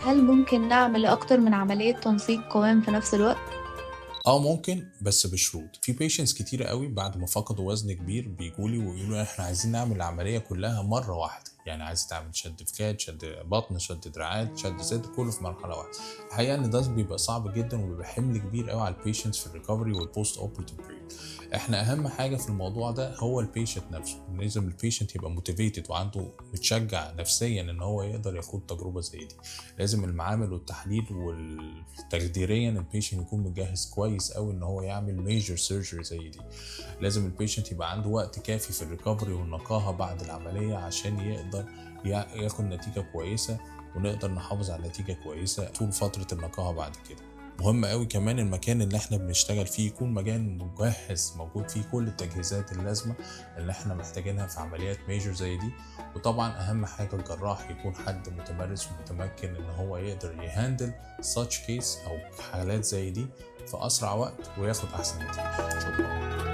هل ممكن نعمل أكتر من عملية تنسيق قوام في نفس الوقت؟ ممكن بس بشروط. في patients كتيرة أوي بعد ما فقدوا وزن كبير بييجوا لي ويقولوا إحنا عايزين نعمل العملية كلّها مرّة واحدة، يعني عايز تعمل شد فخاد، شد بطن، شد دراعات، شد صدر، كلّه في مرحلة واحدة. الحقيقة إن ده بيبقى صعب جدًا وبيبقى حِمل كبير أوي على الpatients في الrecovery والpost operative period. إحنا أهم حاجة في الموضوع ده هو الpatient نَفْسه، لازم الpatient يبقى motivated وعنده متشجّع نفسيًا إن هو يقدر يخوض تجربة زي دي. لازم المعامل والتحاليل تخديريًا الpatient يكون متجهّز كويس أوي إن هو يعمل major surgery زي دي. لازم الpatient يبقى عنده وقت كافي في الrecovery والنقاهة بعد العملية عشان يقدر ياخد نتيجة كويسة، ونقدر نحافظ على نتيجة كويسة طول فترة النقاهة بعد كده. مهم أوي كمان المكان اللي إحنا بنشتغل فيه يكون مكان مجهّز، موجود فيه كل التجهيزات اللازمة اللي إحنا محتاجينها في عمليات major زي دي. وطبعًا أهم حاجة الجراح يكون حد متمرس ومتمكن إن هو يقدر يhandle such case أو حالات زي دي في أسرع وقت وياخد أحسن نتيجة. شكرًا.